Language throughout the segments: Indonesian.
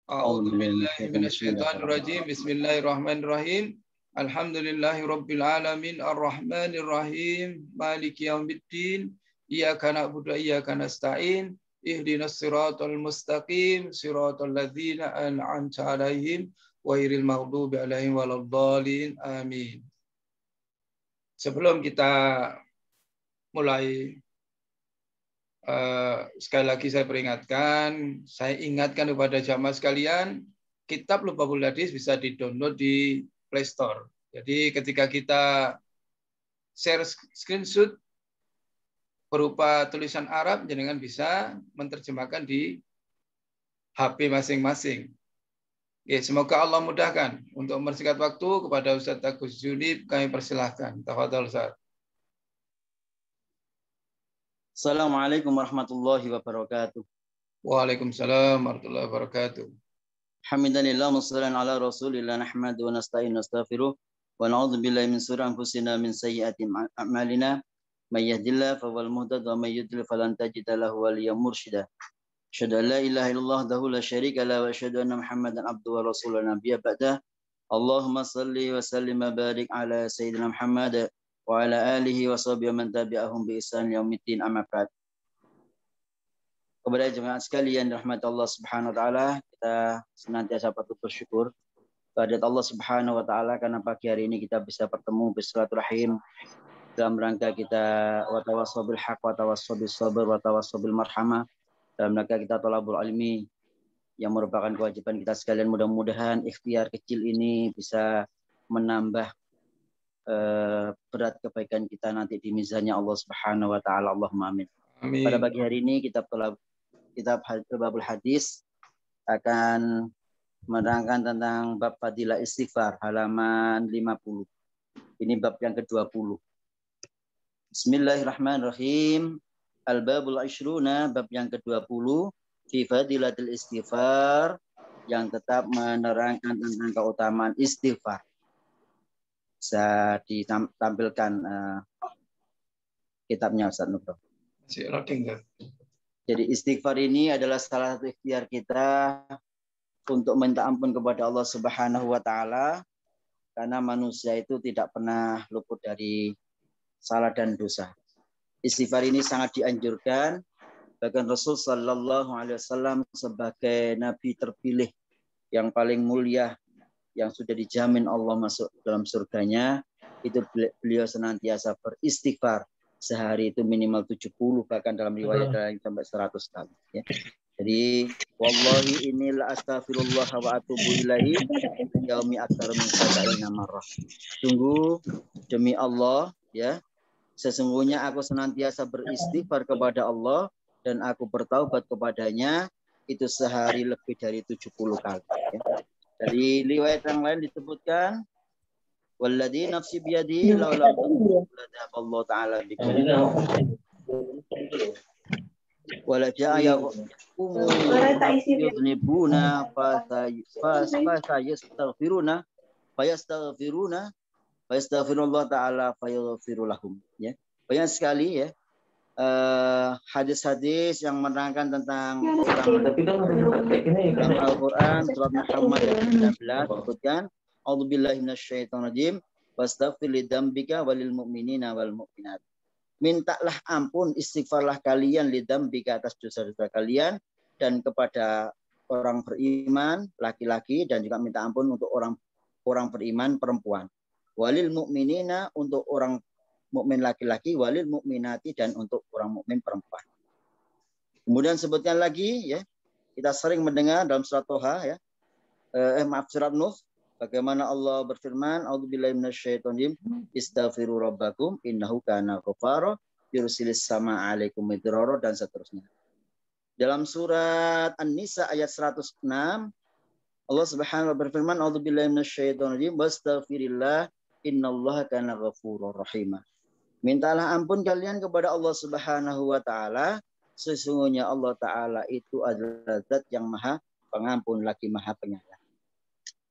A'udzu billahi minasyaitonir rajim. Bismillahirrahmanirrahim. Alhamdulillahi rabbil alamin arrahmanir rahim maliki yaumiddin. Iyyaka na'budu wa iyyaka nasta'in. Ihdinas siratal mustaqim siratal ladzina an'amta 'alaihim ghairil maghdubi 'alaihim waladdallin. Amin. Sebelum kita mulai, sekali lagi saya peringatkan, saya ingatkan kepada jamaah sekalian, kitab Lubabul Hadis bisa di-download di Play Store. Jadi ketika kita share screenshot berupa tulisan Arab, jenengan bisa menerjemahkan di HP masing-masing. Ya, semoga Allah mudahkan. Untuk mempersingkat waktu, kepada Ustaz Agus Junib kami persilahkan. Tafadhol Ustaz. Assalamualaikum warahmatullahi wabarakatuh. Waalaikumsalam warahmatullahi wabarakatuh. Alhamdulillah wassalatu ala Rasulillah nahmadu wa nasta'inu nastaghfiruh wa na'udzu billahi min shururi anfusina min sayyiati a'malina may yahdihillahu fawal muhtadi wa may yudlil falan tajida lahu waliyyan mursyida. Asyhadu an la ilaha illallah wahdahu la syarika lahu wa asyhadu anna Muhammadan abduhu wa rasuluhu nabiyya ba'da. Allahumma shalli wa sallim wa barik ala sayyidina Muhammad wa ala alihi wa sahbihi man tabi'ahum bi ihsan yaumiddin amma ba'd. Kepada jemaah sekalian rahmat Allah Subhanahu wa taala, kita senantiasa patut bersyukur kepada Allah Subhanahu wa taala karena pagi hari ini kita bisa bertemu bersilaturahim dalam rangka kita wa tawassaw bil haqq wa tawassaw bis sabr wa tawassaw bil marhamah, dalam rangka kita thalabul ilmi yang merupakan kewajiban kita sekalian. Mudah-mudahan ikhtiar kecil ini bisa menambah berat kebaikan kita nanti di mizannya Allah Subhanahu wa taala. Allahumma amin. Amin. Pada pagi hari ini kitab Lubabul Hadis akan menerangkan tentang bab fadilah istighfar halaman 50. Ini bab yang ke-20. Bismillahirrahmanirrahim. Al-babul Ashruna, bab yang ke-20, fi fadilatil istighfar, yang tetap menerangkan tentang keutamaan istighfar. Bisa ditampilkan kitabnya Ustaz Nubro. Jadi istighfar ini adalah salah satu ikhtiar kita untuk minta ampun kepada Allah Subhanahu wa taala, karena manusia itu tidak pernah luput dari salah dan dosa. Istighfar ini sangat dianjurkan, bahkan Rasul sallallahu alaihi wasallam sebagai nabi terpilih yang paling mulia, yang sudah dijamin Allah masuk dalam surganya, itu beliau senantiasa beristighfar sehari itu minimal 70, bahkan dalam riwayat lain sampai 100 kali. Ya. Jadi wallahi inni la astaghfirullah wa atubu ilaihi yaumi aktsar min 70 marrah. Sungguh demi Allah, ya, sesungguhnya aku senantiasa beristighfar kepada Allah dan aku bertaubat kepadanya itu sehari lebih dari 70 kali. Ya. Dari riwayat yang lain disebutkan, walladzi nafsi biyadihi laula Allah taala bikum wala ja'a yudnibuna fayastaghfirullah ta'ala fayaghfiru lahum. Ya. Banyak sekali ya hadis-hadis yang menerangkan tentang Al-Quran surat Muhammad ayat 19 disebutkan, a'udzubillahi minasyaitonirrajim wastaghfir lidzambika walil mu'minina wal mu'minat. Mintalah ampun, istighfarlah kalian lidzambika atas dosa-dosa kalian dan kepada orang beriman laki-laki, dan juga minta ampun untuk orang beriman perempuan. Walil mu'minina, untuk orang mukmin laki-laki, walil mukminati, dan untuk orang mukmin perempuan. Kemudian sebutkan lagi, ya, kita sering mendengar dalam surat Toha, ya, surat Nuh, bagaimana Allah berfirman, a'udzubillahi minasyaitonir rajim, istaghfiru rabbakum innahu kana ghaffara yursilis samaa 'alaikum midrara, dan seterusnya. Dalam surat An-Nisa ayat 106, Allah Subhanahu wa berfirman, a'udzubillahi minasyaitonir rajim, wastaghfirillah innallaha kana ghafurur rahim. Mintalah ampun kalian kepada Allah Subhanahu wa taala, sesungguhnya Allah taala itu adalah zat yang maha pengampun lagi maha penyayang.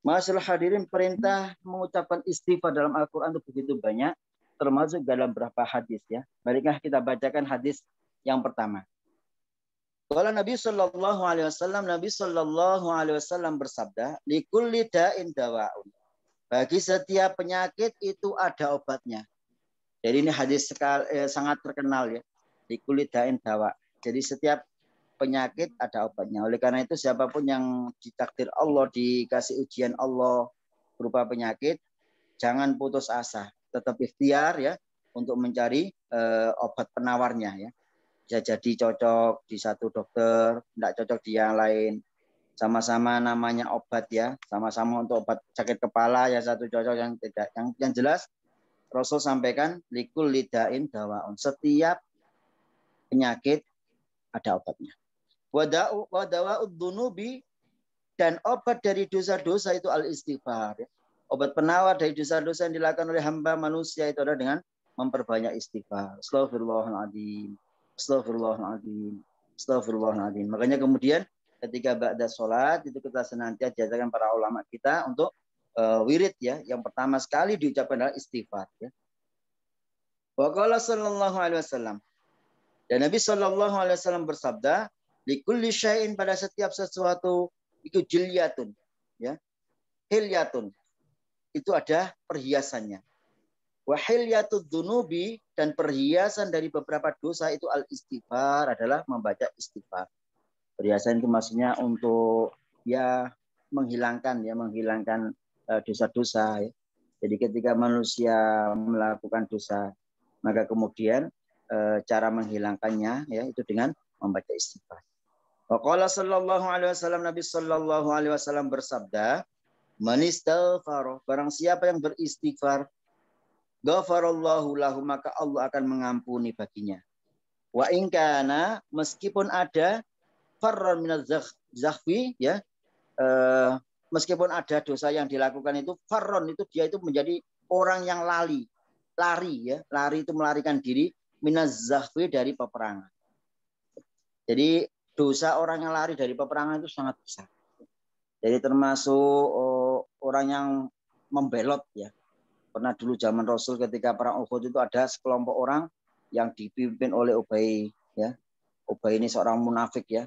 Masyaallah hadirin, perintah mengucapkan istighfar dalam Al-Qur'an itu begitu banyak, termasuk dalam beberapa hadis, ya. Marilah kita bacakan hadis yang pertama. Kalau Nabi Sallallahu Alaihi Wasallam bersabda, likulli da'in dawa'un. Bagi setiap penyakit itu ada obatnya. Jadi ini hadis sangat terkenal ya. Likulli da'in dawa. Jadi setiap penyakit ada obatnya. Oleh karena itu siapapun yang ditakdir Allah, dikasih ujian Allah berupa penyakit, jangan putus asa. Tetap ikhtiar ya untuk mencari obat penawarnya ya. Bisa jadi cocok di satu dokter, tidak cocok di yang lain. Sama-sama namanya obat ya, sama-sama untuk obat sakit kepala ya satu cocok yang tidak. Yang jelas Rasul sampaikan likul lidain dawaun. Setiap penyakit ada obatnya. Wadawa'ud dunubi, dan obat dari dosa-dosa itu al-istighfar. Ya. Obat penawar dari dosa-dosa yang dilakukan oleh hamba manusia itu adalah dengan memperbanyak istighfar. Astaghfirullahaladzim. Astaghfirullahaladzim. Astaghfirullahaladzim. Makanya kemudian ketika ba'da sholat itu kita senantiasa diajarkan para ulama kita untuk wirid ya. Yang pertama sekali diucapkan adalah istighfar. Ya. Wa qala sallallahu alaihi wasallam. Dan Nabi sallallahu alaihi wasallam bersabda, likulli syai'in, pada setiap sesuatu itu jilyatun. Ya. Hilyatun. Itu ada perhiasannya. Wa hilyatud dunubi, dan perhiasan dari beberapa dosa itu al-istighfar, adalah membaca istighfar. Perhiasan itu maksudnya untuk ya menghilangkan dosa-dosa ya. Jadi ketika manusia melakukan dosa, maka kemudian cara menghilangkannya ya itu dengan membaca istighfar. Wa qala sallallahu alaihi wasallam, Nabi sallallahu alaihi wasallam bersabda, man istaghfara, barang siapa yang beristighfar, ghafarallahu lahu, maka Allah akan mengampuni baginya. Wa in kana, meskipun ada farran minaz zakhfi ya, meskipun ada dosa yang dilakukan itu farron, itu dia itu menjadi orang yang lari ya, lari itu melarikan diri, minaz zakhfi, dari peperangan. Jadi dosa orang yang lari dari peperangan itu sangat besar. Jadi termasuk orang yang membelot ya. Pernah dulu zaman Rasul ketika perang Uhud itu ada sekelompok orang yang dipimpin oleh Ubay ya. Ubay ini seorang munafik ya.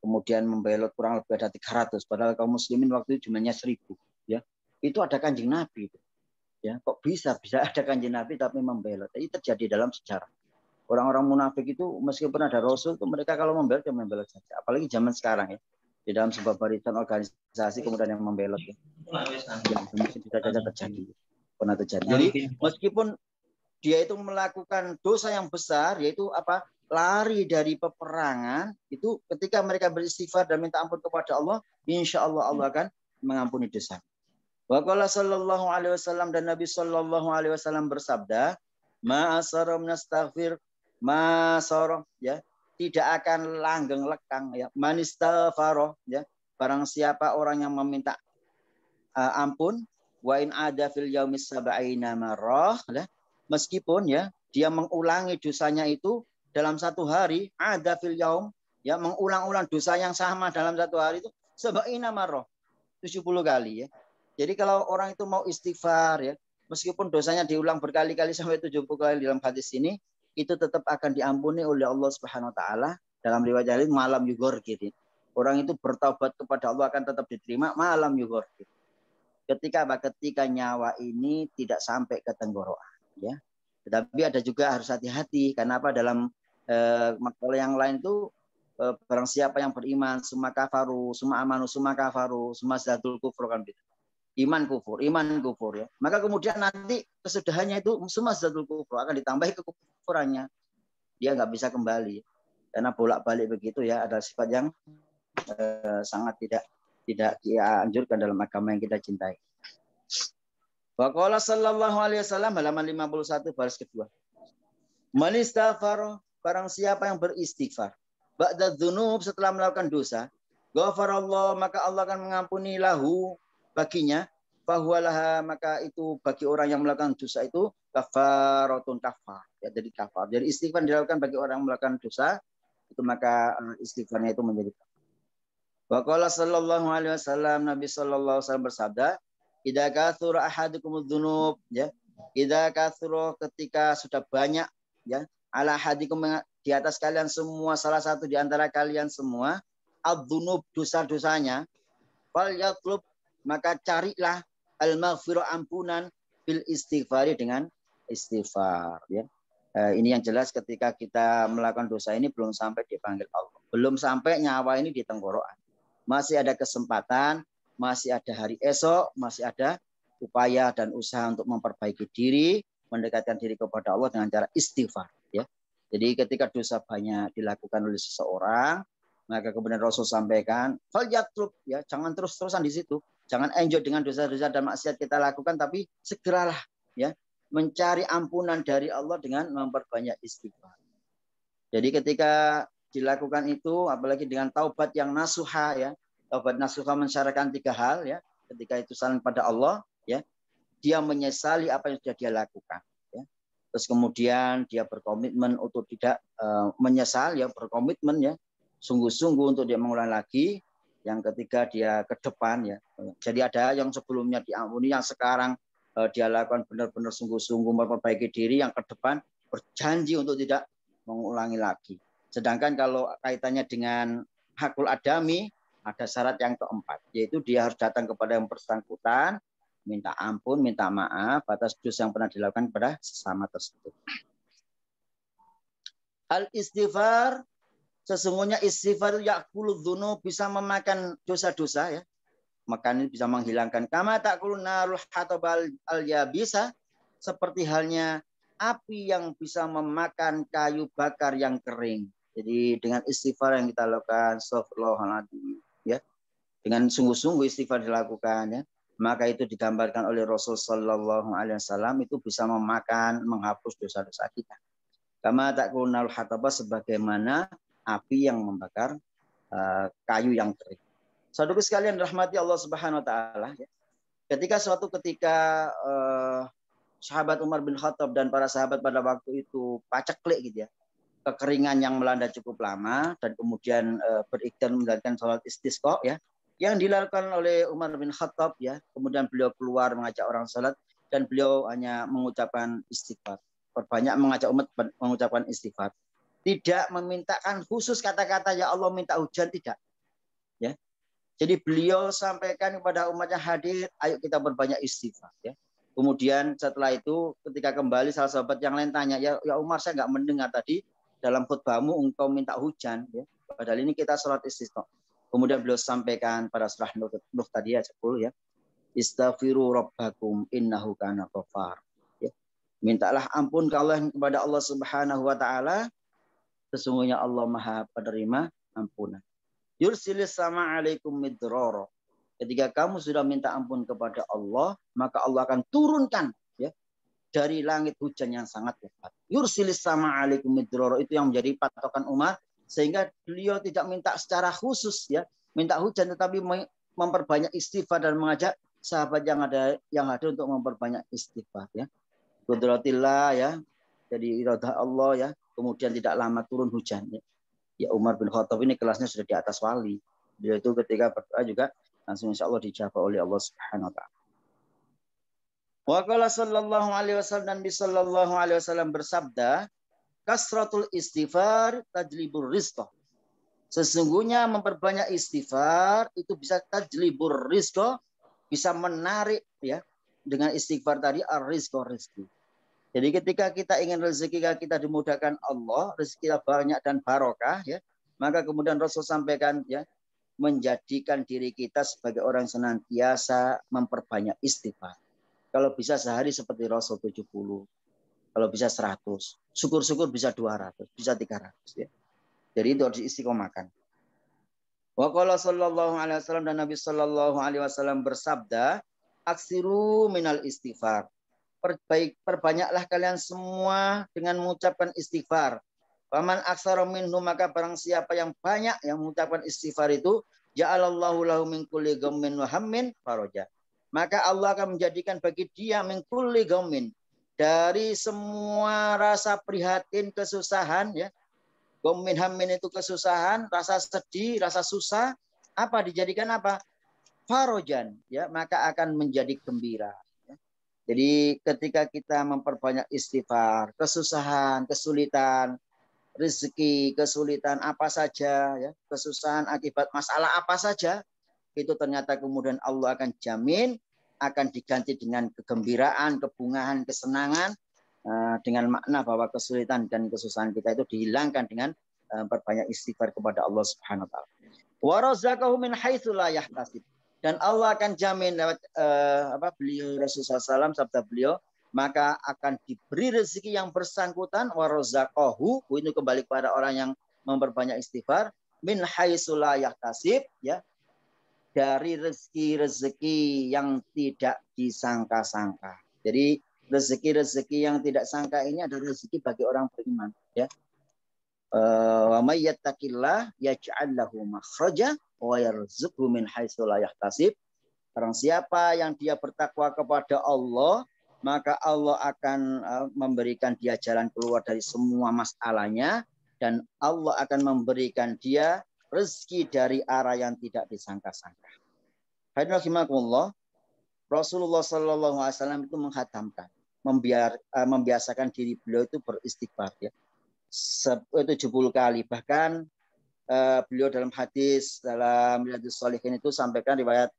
Kemudian membelot kurang lebih ada 300, padahal kaum muslimin waktu itu jumlahnya 1000 ya. Itu ada Kanjeng Nabi itu. Ya, kok bisa ada Kanjeng Nabi tapi membelot. Ini terjadi dalam sejarah. Orang-orang munafik itu meskipun ada Rasul itu mereka kalau membelot ya membelot saja. Apalagi zaman sekarang ya. Di dalam sebuah barisan organisasi kemudian yang membelot ya. Ya, mungkin bisa saja terjadi. Pernah terjadi. Jadi meskipun dia itu melakukan dosa yang besar, yaitu apa? Lari dari peperangan, itu ketika mereka beristighfar dan minta ampun kepada Allah, insya Allah Allah akan mengampuni dosa. Wa qala sallallahu alaihi wasallam, dan Nabi sallallahu alaihi wasallam bersabda, ma asara nastaghfir ma sara ya, tidak akan langgeng lekang ya, manistaghfar ya, barang siapa orang yang meminta ampun, wa in ada fil yaumis sab'ina marrah ya, meskipun ya dia mengulangi dosanya itu dalam satu hari, ada fil yaum ya, mengulang-ulang dosa yang sama dalam satu hari itu sab'ina marrah, 70 kali ya. Jadi kalau orang itu mau istighfar ya, meskipun dosanya diulang berkali-kali sampai 70 kali dalam hadis ini, itu tetap akan diampuni oleh Allah Subhanahu wa taala. Dalam riwayat lain malam yughor gitu. Orang itu bertaubat kepada Allah akan tetap diterima malam yughor gitu. Ketika nyawa ini tidak sampai ke tenggorokan ya. Tetapi ada juga harus hati-hati, karena apa, dalam makalah yang lain itu barang siapa yang beriman summa kafaru summa amanu summa kafaru summa zadul kufur, kan gitu. Iman kufur ya. Maka kemudian nanti kesudahannya itu summa zadul kufur, akan ditambahi kekufurannya. Dia nggak bisa kembali. Karena bolak-balik begitu ya, ada sifat yang sangat tidak dianjurkan dalam agama yang kita cintai. Wa qala sallallahu alaihi wasallam, halaman 51 baris kedua. Man istaghfar, barang siapa yang beristighfar, ba'da dzunub, setelah melakukan dosa, ghafarallah, maka Allah akan mengampuni lahu, baginya, fahuwalaha, maka itu bagi orang yang melakukan dosa itu kafaratun kafar. Ya, jadi kafar. Jadi istighfar dilakukan bagi orang yang melakukan dosa, itu maka istighfarnya itu menjadi kafar. Wa qala sallallahu alaihi wasallam, Nabi sallallahu alaihi wasallam bersabda, idza katsura ahadukumudz dzunub ya, idza katsura, ketika sudah banyak ya, ala ahadikum di atas kalian semua, salah satu di antara kalian semua, adzunub, dosa-dosanya, fal yatlub, maka carilah al-maghfirah, ampunan, bil istighfari, dengan istighfar. Ya. Ini yang jelas ketika kita melakukan dosa ini belum sampai dipanggil Allah. Belum sampai nyawa ini di tenggorokan. Masih ada kesempatan, masih ada hari esok, masih ada upaya dan usaha untuk memperbaiki diri, mendekatkan diri kepada Allah dengan cara istighfar. Ya. Jadi ketika dosa banyak dilakukan oleh seseorang, maka kemudian Rasul sampaikan, fal yatlub, ya, jangan terus-terusan di situ. Jangan enjoy dengan dosa-dosa dan maksiat kita lakukan, tapi segeralah ya mencari ampunan dari Allah dengan memperbanyak istighfar. Jadi ketika dilakukan itu, apalagi dengan taubat yang nasuha, ya, taubat nasuha mensyaratkan 3 hal, ya. Ketika itu saling pada Allah, ya, dia menyesali apa yang sudah dia lakukan. Ya. Terus kemudian dia berkomitmen untuk tidak menyesal, ya, berkomitmen, ya, sungguh-sungguh untuk dia mengulang lagi. Yang ketiga dia ke depan, ya. Jadi ada yang sebelumnya diampuni, yang sekarang dia lakukan benar-benar sungguh-sungguh memperbaiki diri, yang ke depan berjanji untuk tidak mengulangi lagi. Sedangkan kalau kaitannya dengan hakul adami, ada syarat yang keempat, yaitu dia harus datang kepada yang bersangkutan, minta ampun, minta maaf atas dosa yang pernah dilakukan kepada sesama tersebut. Al-istighfar, sesungguhnya istighfar itu ya'kulu dzunub, bisa memakan dosa-dosa, ya. Makan ini bisa menghilangkan. Kama ta'kulun narul hatabal al-yabisa, seperti halnya api yang bisa memakan kayu bakar yang kering. Jadi dengan istighfar yang kita lakukan, astagfirullahaladzim, ya, dengan sungguh-sungguh istighfar dilakukan, ya, maka itu digambarkan oleh Rasul Sallallahu Alaihi Wasallam, itu bisa memakan, menghapus dosa-dosa kita. Kama ta'kulun narul hatabal, sebagaimana api yang membakar kayu yang kering. Saudara sekalian rahmati Allah Subhanahu wa taala, ya. Ketika suatu ketika sahabat Umar bin Khattab dan para sahabat pada waktu itu paceklik gitu, ya. Kekeringan yang melanda cukup lama dan kemudian berikhtiar menjalankan salat istisqa, ya. Yang dilakukan oleh Umar bin Khattab, ya. Kemudian beliau keluar mengajak orang salat dan beliau hanya mengucapkan istighfar. Perbanyak mengajak umat mengucapkan istighfar. Tidak memintakan khusus kata-kata ya Allah minta hujan, tidak. Ya. Jadi beliau sampaikan kepada umatnya hadir, ayo kita berbanyak istighfar. Ya. Kemudian setelah itu ketika kembali salah sahabat yang lain tanya, ya Umar, saya nggak mendengar tadi dalam khutbahmu engkau minta hujan. Ya. Padahal ini kita sholat istisqa. Kemudian beliau sampaikan pada surah Nuh tadi ya 10, ya. Istaghfiru rabbakum innahu kana ghafar. Ya. Mintalah ampun kepada Allah Subhanahu wa taala, sesungguhnya Allah Maha penerima ampunan. Yursilis sama alaikum midrara. Ketika kamu sudah minta ampun kepada Allah, maka Allah akan turunkan, ya, dari langit hujan yang sangat lebat. Yursilis sama alaikum midrara, itu yang menjadi patokan Umar, sehingga beliau tidak minta secara khusus, ya, minta hujan, tetapi memperbanyak istighfar dan mengajak sahabat yang ada untuk memperbanyak istighfar, ya. Qudratillah, ya. Jadi iradah Allah, ya. Kemudian tidak lama turun hujan, ya. Ya, Umar bin Khattab ini kelasnya sudah di atas wali. Dia itu ketika berdoa juga langsung insya Allah dijawab oleh Allah Subhanahu wa taala. Wa qala sallallahu alaihi wasallam, dan Nabi sallallahu alaihi wasallam bersabda, kasratul istighfar tajlibur rizqa. Sesungguhnya memperbanyak istighfar itu bisa tajlibur rizqa, bisa menarik, ya, dengan istighfar tadi ar-rizqa, rezeki. Jadi ketika kita ingin rezeki kita dimudahkan Allah, rezeki kita banyak dan barokah, ya, maka kemudian Rasul sampaikan, ya, menjadikan diri kita sebagai orang senantiasa memperbanyak istighfar. Kalau bisa sehari seperti Rasul 70, kalau bisa 100, syukur-syukur bisa 200, bisa 300, ya. Jadi itu harus istiqomahkan. Wa qala sallallahu alaihi wasallam, dan Nabi sallallahu alaihi wasallam bersabda, aksiru minal istighfar. Perbanyaklah kalian semua dengan mengucapkan istighfar. Faman aksara minhu, maka barang siapa yang banyak yang mengucapkan istighfar itu, ja'alallahu lahu min kulli ghammin wa hammin faraja. Maka Allah akan menjadikan bagi dia min kulli ghammin, dari semua rasa prihatin, kesusahan, ya. Ghammin hammin itu kesusahan, rasa sedih, rasa susah, apa dijadikan apa? Farajan, ya, maka akan menjadi gembira. Jadi ketika kita memperbanyak istighfar, kesusahan, kesulitan, rezeki, kesulitan apa saja, ya, kesusahan akibat masalah apa saja, itu ternyata kemudian Allah akan jamin akan diganti dengan kegembiraan, kebungahan, kesenangan, dengan makna bahwa kesulitan dan kesusahan kita itu dihilangkan dengan berbanyak istighfar kepada Allah Subhanahu wa taala. Wa razaqahu min haitsu la yahtasib. Dan Allah akan jamin lewat beliau Rasulullah SAW, sabda beliau, maka akan diberi rezeki yang bersangkutan, wa razaqahu, itu kembali kepada orang yang memperbanyak istighfar, min haitsu la yahtasib, ya, dari rezeki-rezeki yang tidak disangka-sangka. Jadi rezeki-rezeki yang tidak sangka ini adalah rezeki bagi orang beriman, ya. Wa may yattaqillah yaj'al lahu makhraja wa yarzuqhu min haitsu la yahtasib. Barang siapa yang dia bertakwa kepada Allah, maka Allah akan memberikan dia jalan keluar dari semua masalahnya, dan Allah akan memberikan dia rezeki dari arah yang tidak disangka-sangka. Hadirin rahimakumullah, Rasulullah Sallallahu Alaihi Wasallam itu menghatamkan, membiasakan diri beliau itu beristighfar, ya, 70 kali. Bahkan beliau dalam hadis dalam Riyadhus Shalihin itu sampaikan riwayat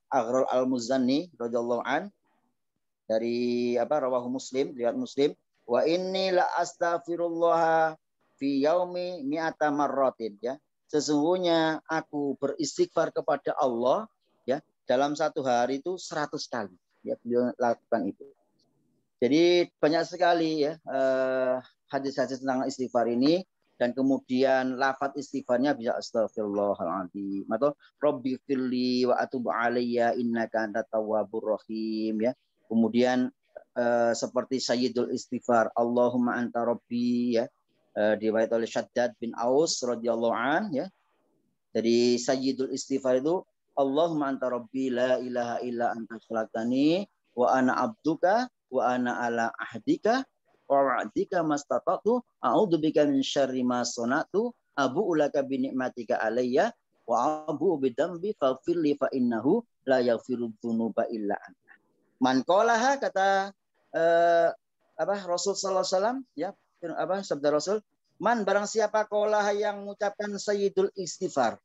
Aghrul Al-Muzanni radhiyallahu an dari rawahu Muslim, riwayat Muslim, wa inni la astaghfirullah fi yaumi mi'ata marratin, ya. Sesungguhnya aku beristighfar kepada Allah, ya, dalam satu hari itu 100 kali, ya, beliau lakukan itu. Jadi banyak sekali, ya, hadis-hadis tentang istighfar ini, dan kemudian lafaz istighfarnya bisa astagfirullahaladzim atau Rabbi firli wa atubu alayya innaka antat tawwabur rahim, ya. Kemudian seperti Sayyidul Istighfar, Allahumma anta rabbi, ya, diriwayat oleh Syaddad bin Aus radhiyallahu an, ya. Jadi Sayyidul Istighfar itu Allahumma anta rabbi la ilaha illa anta khalaqtani wa ana abduka wa ana ala ahdika wa wa'dika mastata'tu a'udzubika min syarri ma sana'tu abu'u laka bi ni'matika alayya wa abu'u bi dzambi faghfirli fa innahu la yaghfiru dzunuba illa anta. Man qalaha, kata Rasul sallallahu alaihi wasallam, ya, sabda Rasul, man, barang siapa qalaha yang mengucapkan Sayyidul Istighfar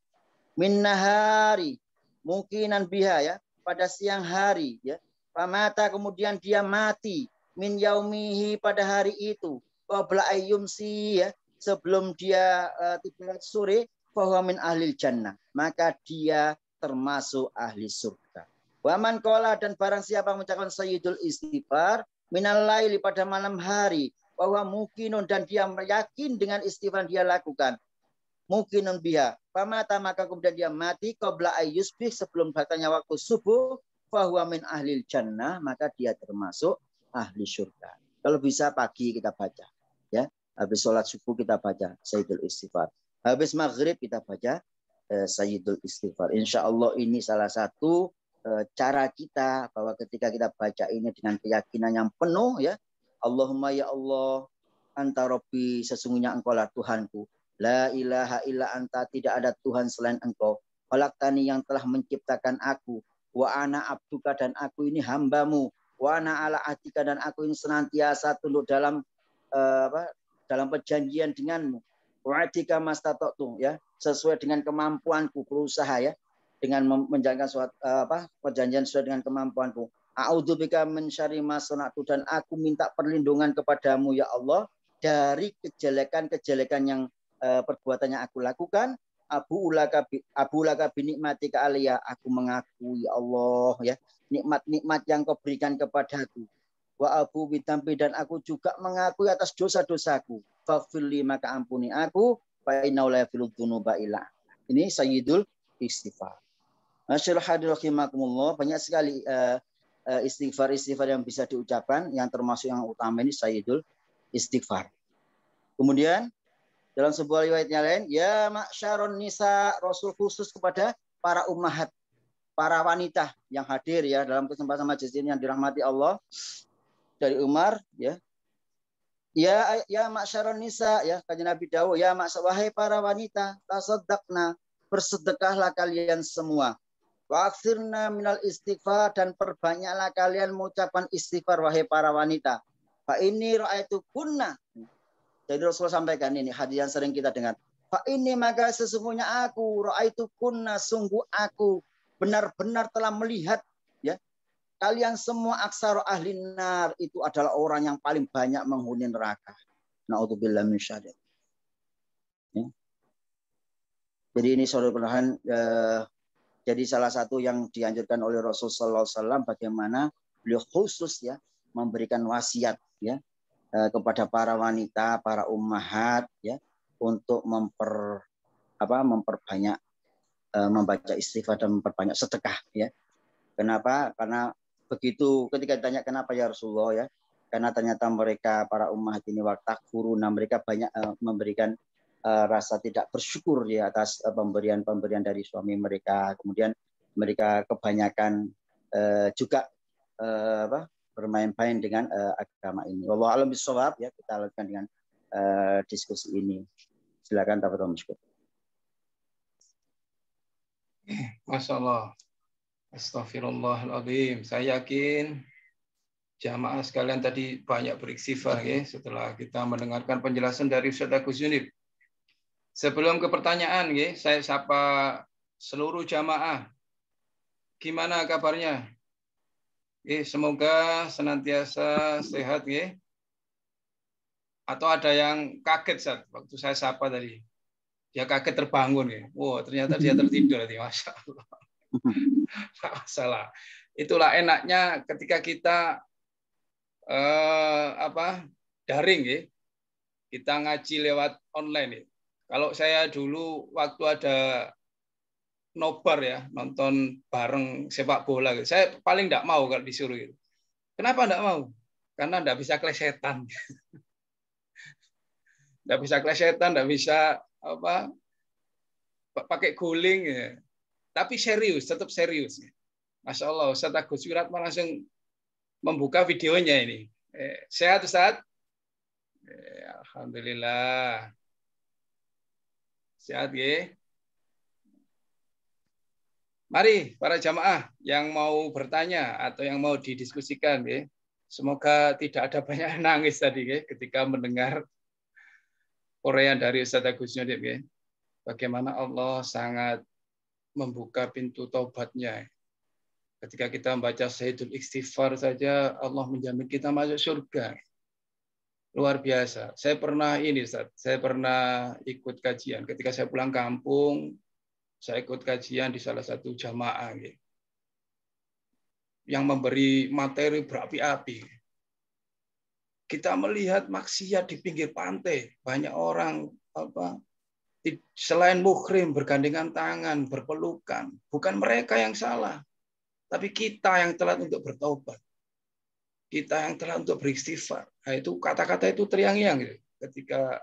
min nahari mungkinan biha, ya, pada siang hari, ya, pamata, kemudian dia mati, min yaumihi, pada hari itu, qabla ayyumsi, ya, sebelum dia tiba sore, fahuwa min ahlil jannah, maka dia termasuk ahli surga. Waman qala, dan barang siapa mengucapkan Sayyidul Istighfar minal laili, pada malam hari, bahwa mungkinun, dan dia yakin dengan istighfar dia lakukan, mungkinun biha, pamata, maka kemudian dia mati, qabla ayyusbih, sebelum datangnya waktu subuh, fahuwa min ahlil jannah, maka dia termasuk ahli surga. Kalau bisa pagi kita baca, ya, habis sholat subuh kita baca Sayyidul Istighfar, habis maghrib kita baca Sayyidul Istighfar. Insya Allah ini salah satu cara kita, bahwa ketika kita baca ini dengan keyakinan yang penuh, ya, Allahumma, ya Allah, anta rabbi, sesungguhnya engkau lah Tuhanku, la ilaha illa anta, tidak ada Tuhan selain engkau, khalaqtani, yang telah menciptakan aku, wa ana abduka, dan aku ini hambamu, wa ana ala ahdika, dan aku ini senantiasa tunduk dalam dalam perjanjian denganmu, wa ahdika mastata'tu, ya, sesuai dengan kemampuanku, berusaha, ya, dengan menjalankan suatu perjanjian sesuai dengan kemampuanku. A'udzubika min syarri ma sana'tu, dan aku minta perlindungan kepadamu, ya Allah, dari kejelekan-kejelekan yang perbuatannya aku lakukan. Abu laka bi nikmatika alayya, aku mengakui, ya Allah, ya, nikmat-nikmat yang kau berikan kepadaku. Wa abu bitambi, dan aku juga mengakui atas dosa-dosaku. Faghfirli, maka ampuni aku, fa innahu la yaghfiru dzunuba illa anta. Ini Sayyidul Istighfar. Masyaallah, hadirin rahimakumullah, banyak sekali istighfar yang bisa diucapkan, yang termasuk yang utama ini Sayyidul Istighfar. Kemudian dalam sebuah riwayatnya lain, ya ma'syaron nisa, Rasul khusus kepada para ummahat, para wanita yang hadir, ya, dalam kesempatan majelis ini yang dirahmati Allah, dari Umar, ya. Ya ma'syaron nisa, ya, kanjeng Nabi dawuh, ya wahai para wanita, tasaddaqna, bersedekahlah kalian semua. Wa aktsirna minal istighfar, dan perbanyaklah kalian mengucapkan istighfar, wahai para wanita. Fa inni ra'aitu kunna, Jadi Rasulullah sampaikan ini hadis yang sering kita dengar. Fa ini maka sesungguhnya aku raaitu kunna sungguh aku benar-benar telah melihat ya kalian semua aksara ahli nar itu adalah orang yang paling banyak menghuni neraka. Naudzubillah min syarri. Ya. Jadi ini saudara jadi salah satu yang dianjurkan oleh Rasulullah SAW bagaimana beliau khusus ya memberikan wasiat ya kepada para wanita, para ummahat ya untuk memperbanyak membaca istighfar dan memperbanyak sedekah ya. Kenapa? Karena begitu ketika ditanya kenapa ya Rasulullah ya? Karena ternyata mereka para ummahat ini waktakfuruna mereka banyak memberikan rasa tidak bersyukur ya atas pemberian dari suami mereka. Kemudian mereka kebanyakan juga bermain-main dengan agama ini. Wallahu a'lam bishawab ya kita lanjutkan dengan diskusi ini. Silakan Tafadhol Mas. Masya Allah. Astagfirullahaladzim. Saya yakin jamaah sekalian tadi banyak beristighfar ya setelah kita mendengarkan penjelasan dari Ustaz Agus Yunif. Sebelum ke pertanyaan ya, saya sapa seluruh jamaah. Gimana kabarnya? Semoga senantiasa sehat ya. Atau ada yang kaget saat waktu saya sapa tadi. Dia kaget terbangun ya. Wow, ternyata dia tertidur tadi. Masya Allah. Tidak masalah. Itulah enaknya ketika kita daring ya. Kita ngaji lewat online ya. Kalau saya dulu waktu ada nobar ya, nonton bareng sepak bola gitu. Saya paling tidak mau kalau disuruh gitu. Kenapa tidak mau? Karena tidak bisa klesetan. Tidak bisa klesetan, tidak bisa pakai guling ya. Tapi serius, tetap serius. Masya Allah, Ustaz Agus Wiratman langsung membuka videonya ini. Sehat Ustaz? Alhamdulillah. Sehat ya. Mari para jamaah yang mau bertanya atau yang mau didiskusikan ya. Semoga tidak ada banyak nangis tadi ya ketika mendengar uraian dari Ustaz Agus Yunif ya. Bagaimana Allah sangat membuka pintu taubatnya. Ketika kita membaca Sayyidul Istighfar saja Allah menjamin kita masuk surga. Luar biasa. Saya pernah Ustaz, saya pernah ikut kajian ketika saya pulang kampung. Saya ikut kajian di salah satu jamaah yang memberi materi berapi-api. Kita melihat maksiat di pinggir pantai, banyak orang selain muhrim bergandengan tangan, berpelukan. Bukan mereka yang salah, tapi kita yang telat untuk bertaubat. Kita yang telat untuk beristighfar. Nah, itu kata-kata itu teriang-iang gitu. Ketika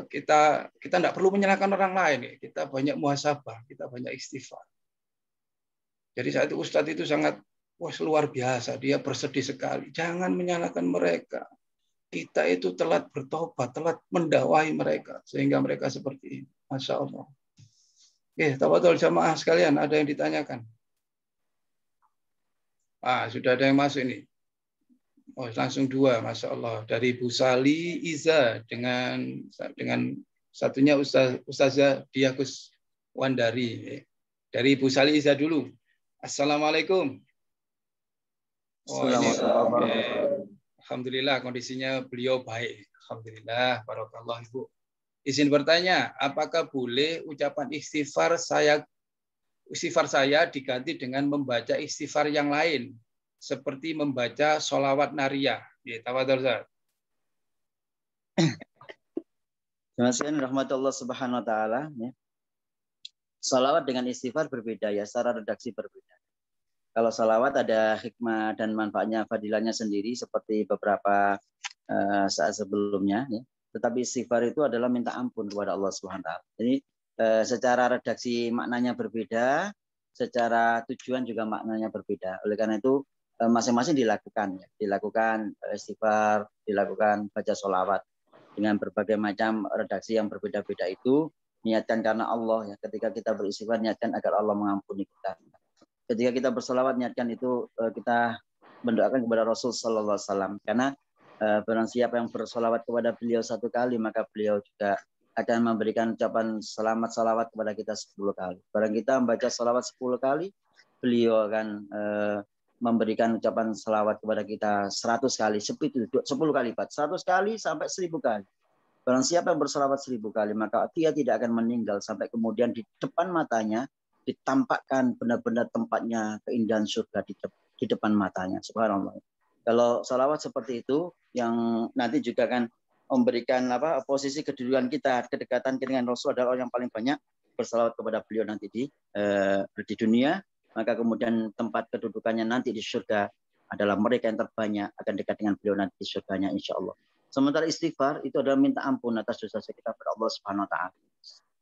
kita tidak perlu menyalahkan orang lain, kita banyak muhasabah, kita banyak istighfar. Jadi saat itu Ustadz itu sangat luar biasa, dia bersedih sekali. Jangan menyalahkan mereka. Kita itu telat bertobat, telat mendakwahi mereka sehingga mereka seperti ini. Masya Allah. Tafadhol jamaah sekalian, ada yang ditanyakan? Sudah ada yang masuk ini. Langsung dua, Masya Allah. Dari Bu Sali Iza dengan satunya Ustazah Diakus Wandari. Dari Bu Sali Iza dulu. Assalamualaikum. Alhamdulillah kondisinya beliau baik. Alhamdulillah, barakallah Ibu. Izin bertanya, apakah boleh ucapan istighfar saya diganti dengan membaca istighfar yang lain? Seperti membaca sholawat nariyah. Tafadhol Ustaz. Assalamualaikum warahmatullahi subhanahu wa ta'ala. Sholawat dengan istighfar berbeda ya, secara redaksi berbeda. Kalau sholawat ada hikmah dan manfaatnya, fadilahnya sendiri seperti beberapa saat sebelumnya. Ya. Tetapi istighfar itu adalah minta ampun kepada Allah Subhanahu wa ta'ala. Jadi secara redaksi maknanya berbeda, secara tujuan juga maknanya berbeda. Oleh karena itu masing-masing dilakukan, ya. Dilakukan istighfar, dilakukan baca sholawat dengan berbagai macam redaksi yang berbeda-beda itu niatkan karena Allah ya. Ketika kita beristighfar niatkan agar Allah mengampuni kita. Ketika kita bersolawat niatkan itu kita mendoakan kepada Rasul Sallallahu Alaihi Wasallam karena Barang siapa yang bersolawat kepada beliau 1 kali, maka beliau juga akan memberikan ucapan selamat salawat kepada kita 10 kali. Barang kita membaca salawat 10 kali, beliau akan memberikan ucapan salawat kepada kita 100 kali, 10 kali lipat, 100 kali sampai 1000 kali. Barang siapa yang bersolawat 1000 kali, maka dia tidak akan meninggal sampai kemudian di depan matanya ditampakkan benar-benar tempatnya keindahan surga di depan matanya. Subhanallah. Kalau salawat seperti itu, yang nanti juga akan memberikan posisi kedudukan kita, kedekatan dengan Rasul adalah orang yang paling banyak bersalawat kepada beliau nanti di dunia, maka kemudian tempat kedudukannya nanti di surga adalah mereka yang terbanyak akan dekat dengan beliau nanti di surganya, insya Allah. Sementara istighfar itu adalah minta ampun atas dosa-dosa kita kepada Allah Subhanahu wa taala.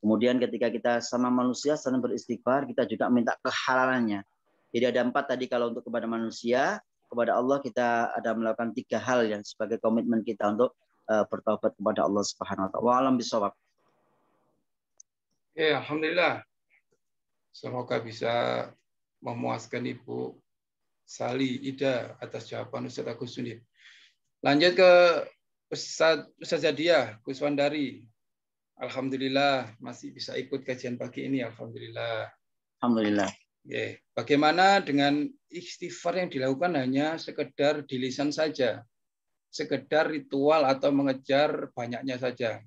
Kemudian ketika kita sama manusia saling beristighfar, kita juga minta kehalalannya. Jadi ada 4 tadi kalau untuk kepada manusia, kepada Allah kita ada melakukan 3 hal yang sebagai komitmen kita untuk bertaubat kepada Allah Subhanahu wa taala. Wa alam bisawab. Ya, alhamdulillah. Semoga bisa memuaskan Ibu Sali Ida atas jawaban Ustaz Agus Sunif. Lanjut ke Ustazah Diah Kuswandari. Alhamdulillah masih bisa ikut kajian pagi ini. Alhamdulillah. Alhamdulillah. Oke. Bagaimana dengan istighfar yang dilakukan hanya sekedar di lisan saja? Sekedar ritual atau mengejar banyaknya saja?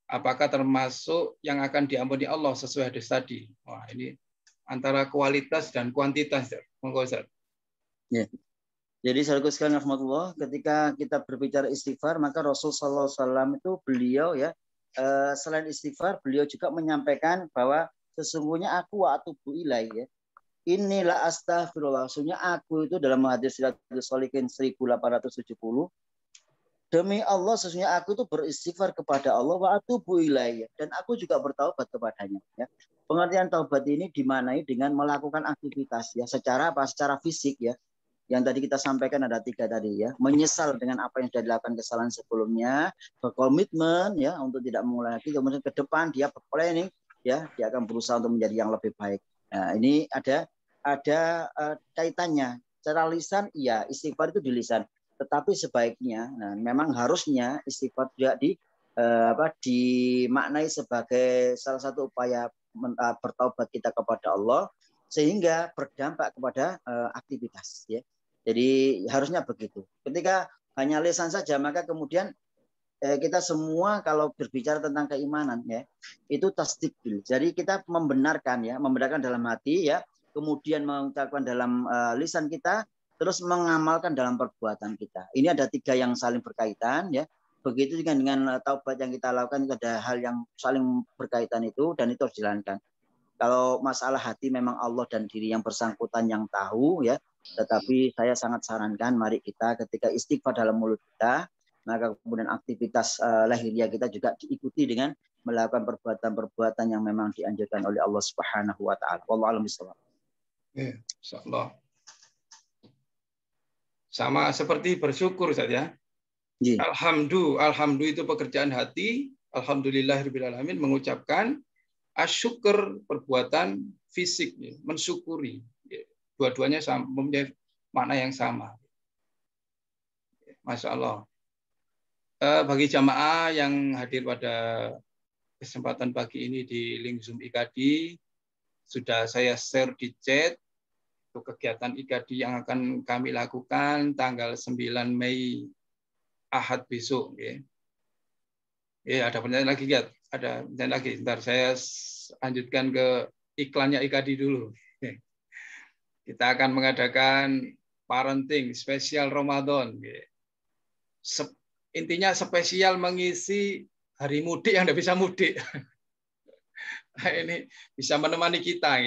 Apakah termasuk yang akan diampuni Allah sesuai hadis tadi? Wah, ini antara kualitas dan kuantitas. Monggo Ustaz. Ya. Jadi saudaraku sekalian rahmatullah, ketika kita berbicara istighfar, maka Rasul sallallahu alaihi wasallam itu beliau ya selain istighfar, beliau juga menyampaikan bahwa sesungguhnya aku wa atubu ilaih ya. Inilah astaghfirullah. Sesungguhnya aku itu dalam hadis Riyadhus Shalihin 1870, demi Allah sesungguhnya aku itu beristighfar kepada Allah wa atubu ilaih, dan aku juga bertaubat kepadanya ya. Pengertian taubat ini dimaknai dengan melakukan aktivitas ya secara fisik ya. Yang tadi kita sampaikan ada 3 tadi ya, menyesal dengan apa yang sudah dilakukan kesalahan sebelumnya, berkomitmen ya untuk tidak mengulangi lagi, kemudian ke depan dia berplanning ya, dia akan berusaha untuk menjadi yang lebih baik. Nah, ini ada kaitannya. Secara lisan iya, istighfar itu di lisan, tetapi sebaiknya memang harusnya istighfar juga dimaknai sebagai salah satu upaya bertaubat kita kepada Allah sehingga berdampak kepada aktivitas ya. Jadi harusnya begitu. Ketika hanya lisan saja, maka kemudian kita semua kalau berbicara tentang keimanan ya, itu tasdik. Jadi kita membenarkan dalam hati ya, kemudian mengucapkan dalam lisan kita, terus mengamalkan dalam perbuatan kita. Ini ada 3 yang saling berkaitan ya. Begitu juga dengan taubat yang kita lakukan, itu ada hal yang saling berkaitan itu, dan itu harus dijalankan. Kalau masalah hati memang Allah dan diri yang bersangkutan yang tahu ya. Tetapi saya sangat sarankan mari kita ketika istighfar dalam mulut kita, maka kemudian aktivitas lahiriah kita juga diikuti dengan melakukan perbuatan-perbuatan yang memang dianjurkan oleh Allah Subhanahu wa taala. Wallahu a'lam bishawab. Insyaallah. Sama seperti bersyukur saja. Alhamdulillah itu pekerjaan hati. Alhamdulillahirabbil alamin mengucapkan asyukur perbuatan fisik, mensyukuri. Dua-duanya mempunyai makna yang sama. Masya Allah. Bagi jamaah yang hadir pada kesempatan pagi ini di link Zoom IKADI, sudah saya share di chat untuk kegiatan IKADI yang akan kami lakukan tanggal 9 Mei Ahad besok. Ada pertanyaan lagi, Giat? Ada pertanyaan lagi. Ntar saya lanjutkan ke iklannya IKADI dulu. Kita akan mengadakan parenting spesial Ramadan. Intinya spesial mengisi hari mudik yang tidak bisa mudik. Ini bisa menemani kita.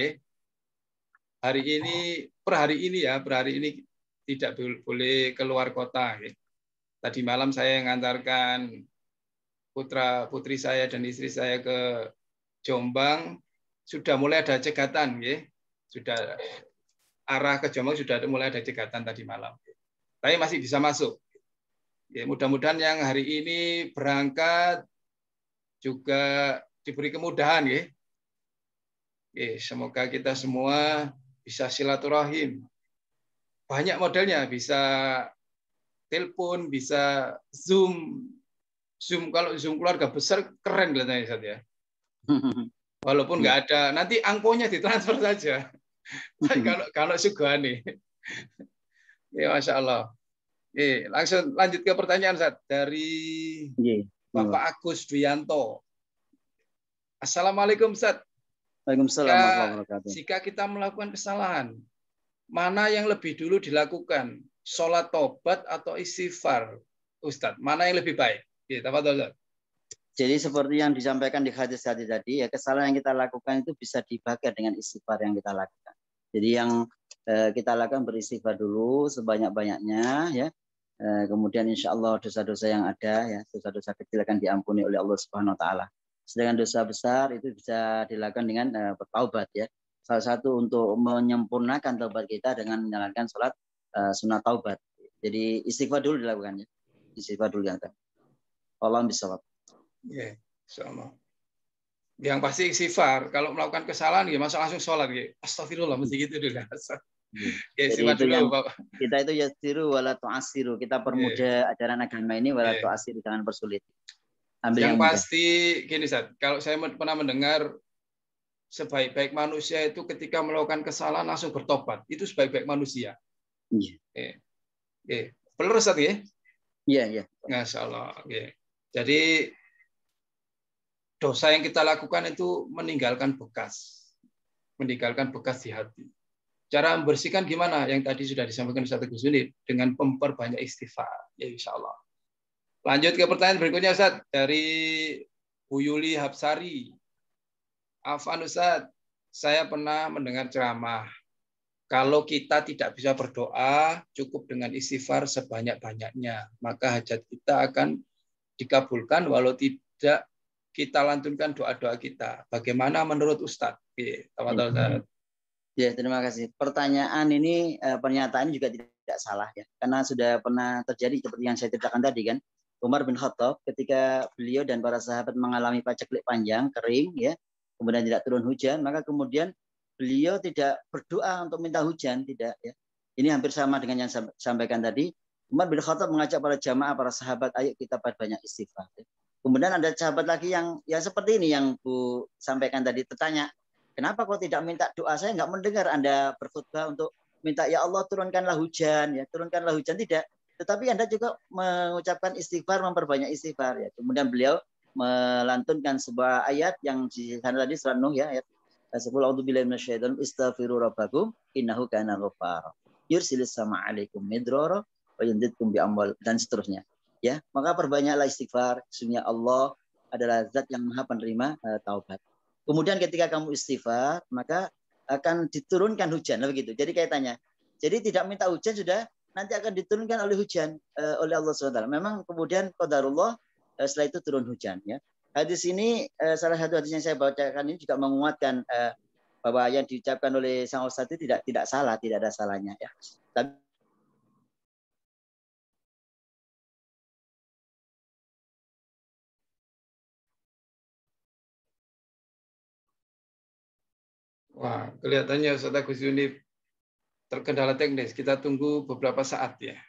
Per hari ini tidak boleh keluar kota. Tadi malam saya mengantarkan putra putri saya dan istri saya ke Jombang, sudah mulai ada cegatan. Sudah arah ke Jombang sudah mulai ada cegatan tadi malam. Tapi masih bisa masuk. Mudah-mudahan yang hari ini berangkat juga diberi kemudahan. Semoga kita semua bisa silaturahim. Banyak modelnya, bisa telepon, bisa Zoom. Kalau Zoom keluarga besar keren kelihatannya Ustaz ya. Walaupun nggak ada, nanti angkonya ditransfer saja. Tapi kalau sugani. Ya Masya Allah. Langsung lanjut ke pertanyaan Ustaz dari Bapak Agus Duyanto. Assalamualaikum Ustaz. Waalaikumsalam warahmatullahi wabarakatuh. Jika kita melakukan kesalahan, mana yang lebih dulu dilakukan? Sholat tobat atau istighfar? Ustaz, mana yang lebih baik? Tafadhol. Jadi seperti yang disampaikan di hadis tadi ya, kesalahan yang kita lakukan itu bisa dibagi dengan istighfar yang kita lakukan. Jadi yang kita lakukan beristighfar dulu sebanyak-banyaknya ya. Kemudian insya Allah dosa-dosa yang ada ya, dosa-dosa kecil akan diampuni oleh Allah Subhanahu Wa Taala. Sedangkan dosa besar itu bisa dilakukan dengan bertaubat ya. Salah satu untuk menyempurnakan taubat kita dengan menjalankan sholat sunat taubat. Jadi istighfar dulu dilakukan ya. Istighfar dulu dilakukan. Allah bisawab. Ya, sama. Yang pasti istighfar. Kalau melakukan kesalahan, ya masa langsung sholat. Ya. Astagfirullah, mesti gitu dulu. Ya, istighfar dulu, Bapak. Kita itu yasiru wala tu'asiru. Kita permudah ajaran agama ini wala tu'asiru, jangan persulit. Ambil yang pasti gini, Ustaz. Kalau saya pernah mendengar sebaik-baik manusia itu ketika melakukan kesalahan langsung bertobat. Itu sebaik-baik manusia. Iya. Benar, Ustaz ya? Iya. Masya Allah. Jadi dosa yang kita lakukan itu meninggalkan bekas di hati. Cara membersihkan gimana? Yang tadi sudah disampaikan Ustaz Gus Yunif dengan memperbanyak istighfar. Ya insya Allah. Lanjut ke pertanyaan berikutnya Ustaz dari Bu Yuli Hapsari. Afan Ustaz, saya pernah mendengar ceramah. Kalau kita tidak bisa berdoa, cukup dengan istighfar sebanyak-banyaknya. Maka hajat kita akan dikabulkan walau tidak kita lantunkan doa-doa kita. Bagaimana menurut Ustadz? Ya, terima kasih. Pertanyaan ini, pernyataan juga tidak salah ya. Karena sudah pernah terjadi seperti yang saya ceritakan tadi kan. Umar bin Khattab ketika beliau dan para sahabat mengalami paceklik panjang, kering ya, kemudian tidak turun hujan, maka kemudian beliau tidak berdoa untuk minta hujan, tidak ya. Ini hampir sama dengan yang saya sampaikan tadi. Umar bin Khattab mengajak para jamaah, para sahabat, ayo kita perbanyak istighfar. Kemudian ada sahabat lagi yang ya seperti ini yang Bu sampaikan tadi, tertanya, kenapa kok tidak minta doa? Saya nggak mendengar Anda berkhutbah untuk minta ya Allah turunkanlah hujan, ya turunkanlah hujan, tidak. Tetapi Anda juga mengucapkan istighfar, memperbanyak istighfar. Ya. Kemudian beliau melantunkan sebuah ayat yang di sana tadi surat Nuh ya, ayat 10 a'udzubillahi minasyaitonir rajim istaghfiru rabbakum innahu kana ghaffara yursilis sama alaikum midrara wa yumdidkum bi amwal dan seterusnya. Ya, maka perbanyaklah istighfar. Sesungguhnya Allah adalah zat yang Maha penerima taubat. Kemudian ketika kamu istighfar, maka akan diturunkan hujan, begitu. Jadi kaitannya. Jadi tidak minta hujan sudah nanti akan diturunkan oleh hujan oleh Allah SWT. Memang kemudian qadarullah setelah itu turun hujan ya. Hadis ini salah satu hadis yang saya bacakan ini juga menguatkan bahwa yang diucapkan oleh sang Ustaz itu tidak salah, tidak ada salahnya ya. Tapi wah, kelihatannya Ustaz Gus Yunif terkendala teknis. Kita tunggu beberapa saat ya.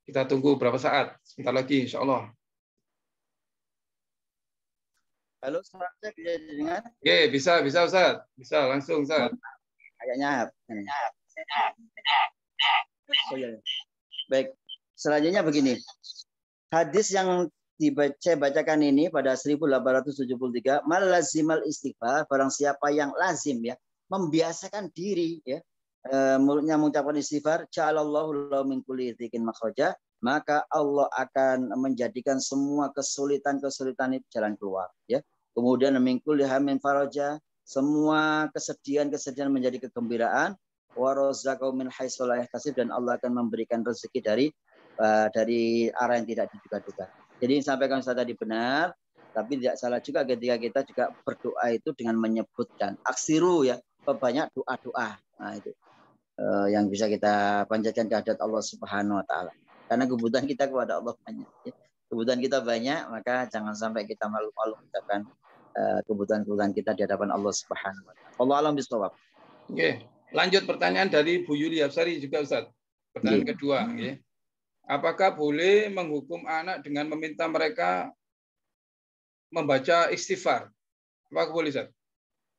Kita tunggu berapa saat? Sebentar lagi, insya Allah. Halo, suara saya bisa didengar? Oke, bisa Ustaz. Bisa langsung Ustaz. Kayaknya. Oh, iya. Baik, selanjutnya begini. Hadis yang saya bacakan ini pada 1873, mal lazimal istighfar, barang siapa yang lazim ya, membiasakan diri ya, mulutnya mengucapkan istighfar, ja'alallahu lahu min kulli dzikrin makhraja, maka Allah akan menjadikan semua kesulitan-kesulitan itu jalan keluar ya. Kemudian min kulli hammin faraja, semua kesedihan menjadi kegembiraan. wa razaqahu min haitsu la yahtasib, dan Allah akan memberikan rezeki dari arah yang tidak diduga-duga. Jadi yang sampaikan Ustaz tadi benar, tapi tidak salah juga ketika kita juga berdoa itu dengan menyebutkan aksiru ya, banyak doa-doa. Nah itu yang bisa kita panjatkan kehadirat Allah Subhanahu wa taala. Karena kebutuhan kita kepada Allah banyak. Ya. Kebutuhan kita banyak, maka jangan sampai kita malu-malu mengucapkan kebutuhan-kebutuhan kita di hadapan Allah Subhanahu wa taala. Allah alam bisawab. Oke, lanjut pertanyaan dari Bu Yuli Hapsari juga Ustaz. Pertanyaan kedua, ya. Apakah boleh menghukum anak dengan meminta mereka membaca istighfar? Apakah boleh, Ustaz?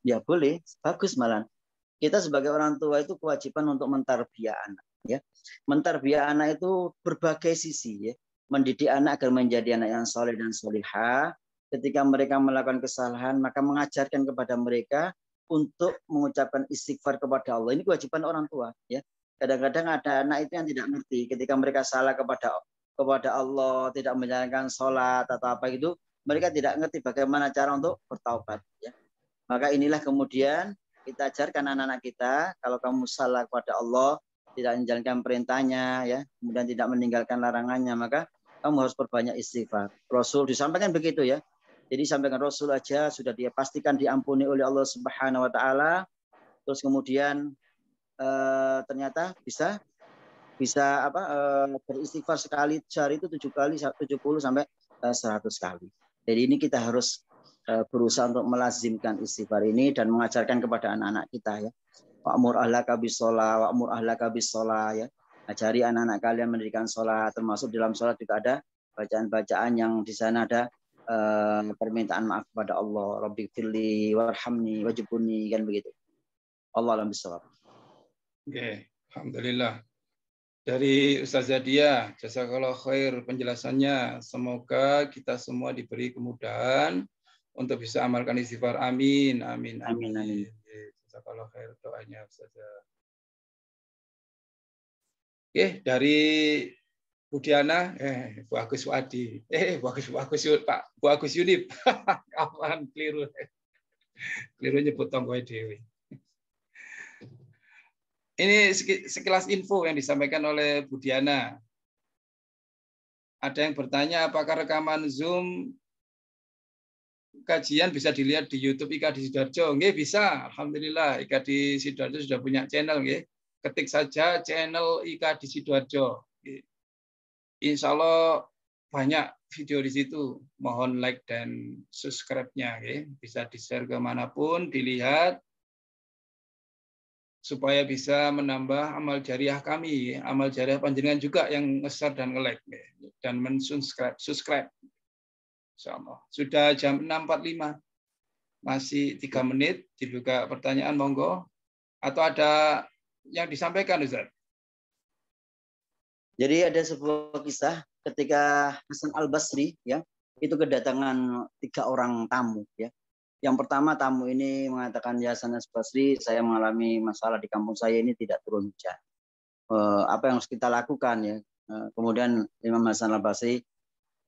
Ya boleh, bagus malah. Kita sebagai orang tua itu kewajiban untuk mentarbiyah anak, ya. Mentarbiyah anak itu berbagai sisi, ya. Mendidik anak agar menjadi anak yang soleh dan solihah. Ketika mereka melakukan kesalahan, maka mengajarkan kepada mereka untuk mengucapkan istighfar kepada Allah. Ini kewajiban orang tua, ya. Kadang-kadang ada anak itu yang tidak ngerti ketika mereka salah kepada Allah, tidak menjalankan sholat atau apa itu, mereka tidak ngerti bagaimana cara untuk bertaubat. Ya. Maka inilah kemudian kita ajarkan anak-anak kita, kalau kamu salah kepada Allah, tidak menjalankan perintahnya, ya, kemudian tidak meninggalkan larangannya, maka kamu harus perbanyak istighfar. Rasul disampaikan begitu ya. Jadi sampaikan Rasul aja sudah dia pastikan diampuni oleh Allah Subhanahu wa taala. Terus kemudian ternyata bisa beristighfar sekali sehari itu 7 kali, 70 sampai 100 kali. Jadi ini kita harus berusaha untuk melazimkan istighfar ini dan mengajarkan kepada anak-anak kita ya. Wa'mur ahlaka bis-shalah, wa'mur ahlaka bis-shalah ya. Ajari anak-anak kalian mendirikan sholat, termasuk dalam sholat juga ada bacaan-bacaan yang di sana ada permintaan maaf kepada Allah. Rabbighfirli warhamni wajibuni, kan begitu. Allah alam bisawab. Oke, alhamdulillah. Dari Ustazah Dia, jazakallah khair penjelasannya. Semoga kita semua diberi kemudahan untuk bisa amalkan istighfar. Amin, amin, amin. Amin. Jazakallah khair doanya Ustazah. Oke, dari Bu Diana, Bu Agus Wadi, Bu Agus Yunip, kapan keliru nyebut tonggo dewi. Ini sekilas info yang disampaikan oleh Bu Diana. Ada yang bertanya apakah rekaman Zoom kajian bisa dilihat di YouTube Ika di Sidoarjo? Nggih, bisa. Alhamdulillah Ika di Sidoarjo sudah punya channel, nggih. Ketik saja channel Ika di Sidoarjo. Insya Allah banyak video di situ. Mohon like dan subscribe-nya, nggih. Bisa di-share kemanapun, dilihat supaya bisa menambah amal jariah kami, amal jariah panjenengan juga yang nge-share dan nge-like dan subscribe. Insyaallah. Sudah jam 6.45. Masih 3 menit, dibuka pertanyaan monggo atau ada yang disampaikan Ustaz? Jadi ada sebuah kisah ketika Hasan Al-Basri ya, itu kedatangan 3 orang tamu ya. Yang pertama tamu ini mengatakan, ya Hasan Al-Basri, saya mengalami masalah di kampung saya ini tidak turun hujan. Apa yang harus kita lakukan ya? Kemudian Imam Hasan Al-Basri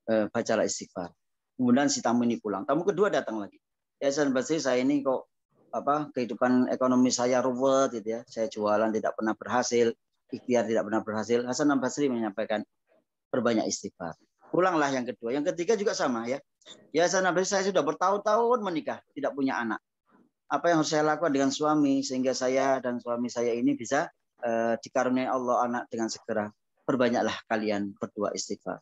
bacalah istighfar. Kemudian si tamu ini pulang. Tamu kedua datang lagi. Ya Hasan Al-Basri, saya ini kok kehidupan ekonomi saya ruwet gitu ya. Saya jualan tidak pernah berhasil, ikhtiar tidak pernah berhasil. Hasan Al-Basri menyampaikan perbanyak istighfar. Pulanglah yang kedua. Yang ketiga juga sama ya. Ya saya sudah bertahun-tahun menikah, tidak punya anak. Apa yang harus saya lakukan dengan suami sehingga saya dan suami saya ini bisa dikaruniai Allah anak dengan segera? Perbanyaklah kalian berdua istighfar.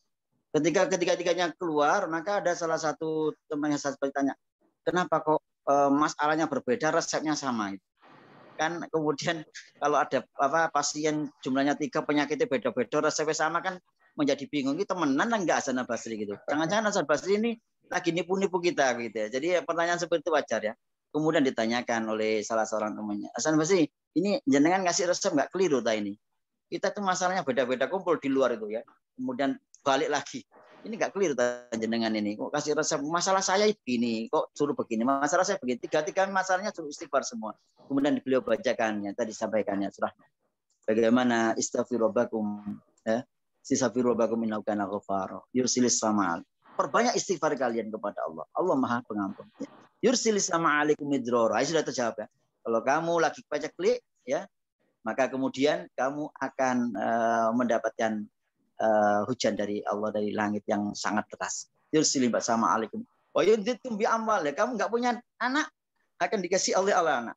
Ketika ketiga-tiganya keluar, maka ada salah satu teman yang saya tanya, kenapa kok masalahnya berbeda, resepnya sama? Kan kemudian kalau ada pasien jumlahnya 3, penyakitnya beda-beda, resepnya sama, kan menjadi bingung. Ini temenan enggak Hasan Al-Basri gitu. Jangan-jangan Hasan Al-Basri ini lagi nipu-nipu kita gitu ya. Jadi pertanyaan seperti itu wajar ya. Kemudian ditanyakan oleh salah seorang temannya, Hasan Al-Basri, ini jenengan ngasih resep enggak keliru ta ini? Kita tuh masalahnya beda-beda, kumpul di luar itu ya. Kemudian balik lagi. Ini enggak keliru ta jenengan ini. Kok kasih resep, masalah saya begini, kok suruh begini, masalah saya begini. Tiga masalahnya suruh istighfar semua. Kemudian beliau bacakannya, tadi sampaikannya surah. Bagaimana istaghfirullakum ya. Sisafirullakum innahu kana ghafara. Yursilis sama. Perbanyak istighfar kalian kepada Allah. Allah Maha Pengampun. Yursilis sama alaikum midrara. Sudah terjawab ya. Kalau kamu lagi baca klik ya, maka kemudian kamu akan mendapatkan hujan dari Allah dari langit yang sangat deras. Yursilim bersama alaikum. Wa yudhitum bi amwal, ya kamu nggak punya anak akan dikasih oleh Allah anak.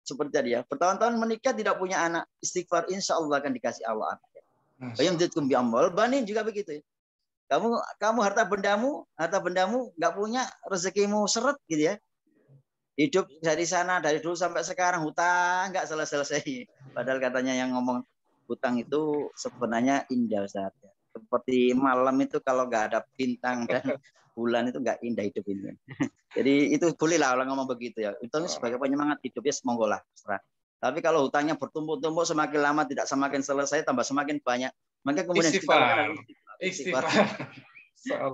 Seperti tadi ya, bertahun-tahun menikah tidak punya anak, istighfar insya Allah akan dikasih Allah anak. Wa yudhitum bi amwal, banin juga begitu ya. Kamu harta bendamu nggak punya, rezekimu seret gitu ya. Hidup dari sana dari dulu sampai sekarang hutang nggak selesai. Padahal katanya yang ngomong hutang itu sebenarnya indah Ustaz. Seperti malam itu kalau nggak ada bintang dan bulan itu nggak indah hidup ini. Jadi itu bolehlah orang ngomong begitu ya. Itu sebagai penyemangat hidup ya monggo lah. Tapi kalau hutangnya bertumpuk-tumpuk semakin lama tidak semakin selesai tambah semakin banyak, maka kemudian istighfar.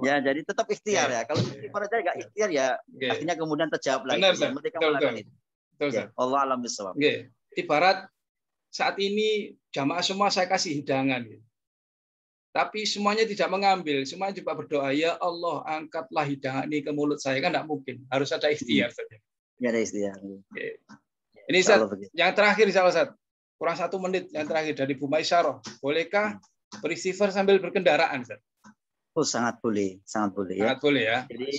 Ya, jadi tetap ikhtiar ya. Kalau istighfar aja nggak ikhtiar ya, akhirnya kemudian terjawab lagi. Benar, ya, mereka melakukan itu. Ya, Allah alam bisawab. Ibarat saat ini jamaah semua saya kasih hidangan. Tapi semuanya tidak mengambil, semuanya juga berdoa, ya Allah angkatlah hidangan ini ke mulut saya, kan tidak mungkin. Harus ada ikhtiar saja. Ya, ada ikhtiar. Ini Ustaz, yang terakhir Ustaz, kurang 1 menit yang terakhir dari Bu Maisyarah. Bolehkah beristighfar sambil berkendaraan Ustaz? Oh, sangat boleh ya. Sangat boleh ya. Jadi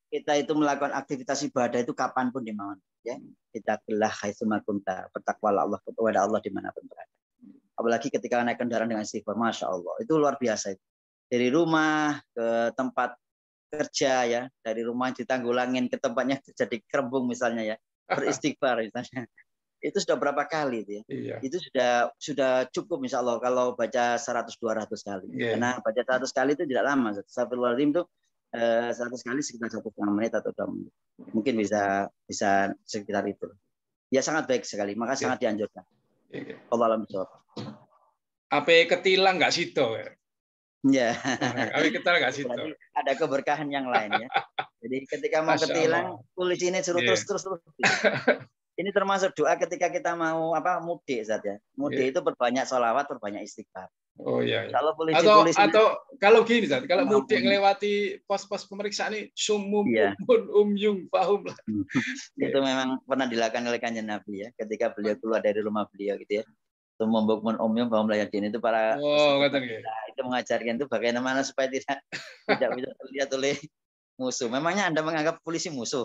kita itu melakukan aktivitas ibadah itu kapanpun dimana ya. Kita gelah haitsuma kunta, bertakwalah Allah kepada Allah dimanapun berada. Apalagi ketika naik kendaraan dengan istighfar, masya Allah, itu luar biasa itu. Dari rumah ke tempat kerja ya, dari rumah di Tanggulangin ke tempatnya jadi Kerembung misalnya ya, beristighfar misalnya. Itu sudah berapa kali itu ya? Iya. Itu sudah cukup insya Allah kalau baca 100-200 kali. Yeah. Karena baca 100 kali itu tidak lama. Astagfirullahaladzim itu 100 kali sekitar 1,5 menit atau 2 menit. Mungkin bisa sekitar itu. Ya sangat baik sekali. Maka sangat dianjurkan. Allah alam bisawab. Apa ketilang nggak situ ya? Ya. Apa ketilang nggak situ? Ada keberkahan yang lain ya. Jadi ketika mau ketilang, tulis ini suruh terus. Ini termasuk doa ketika kita mau mudik Ustaz ya. Mudik itu perbanyak sholawat, perbanyak istighfar. Oh iya. Kalau polisi atau kalau gini Ustaz, kalau mudik melewati pos-pos pemeriksaan ini sumum umyung pahum lah. Itu memang pernah dilakukan oleh Kanjeng Nabi ya, ketika beliau keluar dari rumah beliau gitu ya. Sumum bukum umyung pahum layadin itu para itu mengajarkan itu bagaimana supaya tidak bisa terlihat oleh musuh. Memangnya Anda menganggap polisi musuh?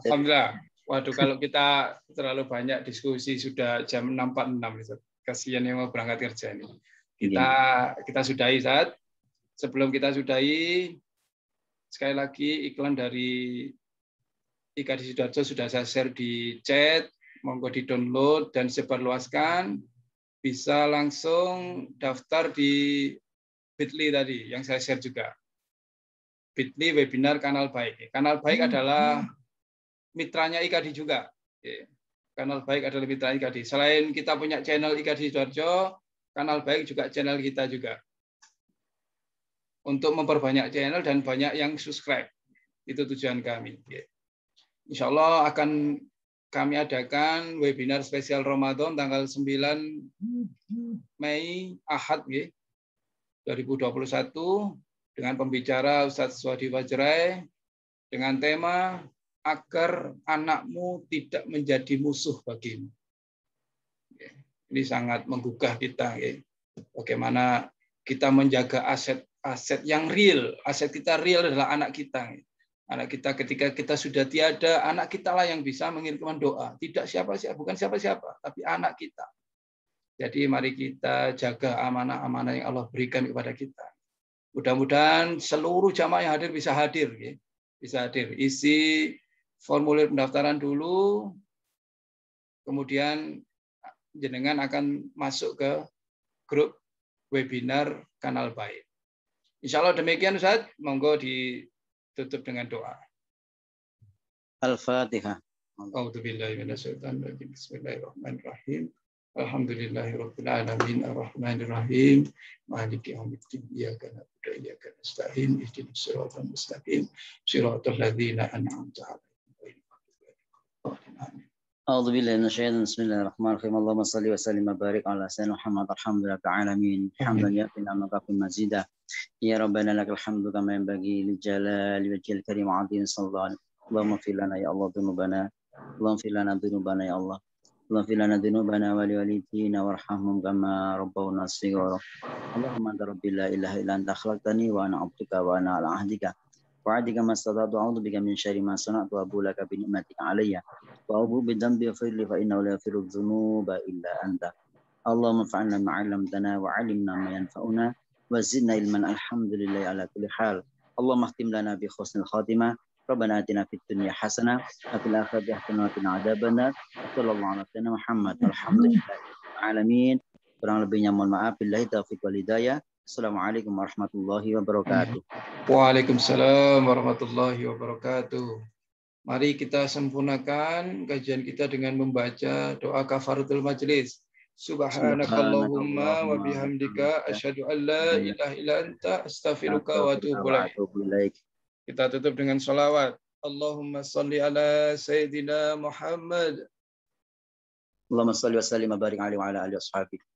Alhamdulillah. Waduh, kalau kita terlalu banyak diskusi sudah jam 6.46. Kasihan yang mau berangkat kerja ini. Kita sudahi saat. Sebelum kita sudahi, sekali lagi iklan dari IKD Sidoarjo sudah saya share di chat. Monggo di-download dan sebarluaskan. Bisa langsung daftar di Bitly tadi yang saya share juga. Bitly webinar Kanal Baik. Kanal Baik adalah mitranya IKD juga. Kanal Baik adalah mitra IKD. Selain kita punya channel IKD Sidoarjo, Kanal Baik juga channel kita juga. Untuk memperbanyak channel dan banyak yang subscribe. Itu tujuan kami. Insya Allah akan kami adakan webinar spesial Ramadan tanggal 9 Mei Ahad 2021 dengan pembicara Ustadz Swadi Wajrai dengan tema agar anakmu tidak menjadi musuh bagimu. Ini sangat menggugah kita. Bagaimana kita menjaga aset yang real. Aset kita real adalah anak kita. Anak kita ketika kita sudah tiada, anak kita lah yang bisa mengirimkan doa. Tidak siapa-siapa, bukan siapa-siapa, tapi anak kita. Jadi mari kita jaga amanah-amanah yang Allah berikan kepada kita. Mudah-mudahan seluruh jamaah yang hadir bisa hadir. Bisa hadir. Isi formulir pendaftaran dulu, kemudian jenengan akan masuk ke grup webinar Kanal Baik. Insya Allah demikian Ustaz, monggo ditutup dengan doa. Al-Fatihah. Bismillahirrahmanirrahim. Alhamdulillahirabbil alamin arrahmanir rahim maliki yaumiddin iyyaka na'budu wa iyyaka nasta'in ihdinas siratal mustaqim siratal ladzina an'amta 'alaihim ghairil maghdubi. A'udzu billahi minasyaitonir rajim. Bismillahirrahmanirrahim. Allahumma shalli wa sallim wa barik ala sayyidina Muhammad alhamdulillahi alamin. Hamdan yaqina maqafil mazida. Ya rabbana lakal hamdu kama yanbaghi li jalali wajhil karim 'azim sallallahu alaihi. Allahumma fir lana ya Allah dzunubana. Allahumma fir lana dzunubana ya Allah. اللهم اغفر لنا ذنوبنا ولوالدينا وارحمهم كما ربونا صغارا اللهم انت ربي لا اله الا انت خلقتني وانا عبدك وانا على عهدك وعهدك ما استطعت اعوذ بك من شر ما صنعت وابو لك بنعمتك علي وابو بذنبي واغفر لي فانه لا يغفر الذنوب الا انت اللهم انفعنا ما علمتنا وعلمنا ما ينفعنا وزدنا علما الحمد لله على كل حال اللهم اختم لنا بحسن الخاتمه ربنا اتنا في الدنيا حسنه وفي الاخره حسنه وقنا عذاب النار صلى الله على سيدنا محمد والحمد لله رب العالمين. Kurang lebihnya mohon maaf. Billahi taufiq wal hidayah. Assalamualaikum warahmatullahi wabarakatuh. Waalaikumsalam warahmatullahi wabarakatuh. Mari kita sempurnakan kajian kita dengan membaca doa kafaratul majlis. Subhanakallahumma wa bihamdika asyhadu an la ilaha illa anta astaghfiruka wa atubu ilaik. Kita tutup dengan sholawat. Allahumma salli ala Sayyidina Muhammad. Allahumma salli wa sallim wa barik alaihi wa ala alihi washabihi.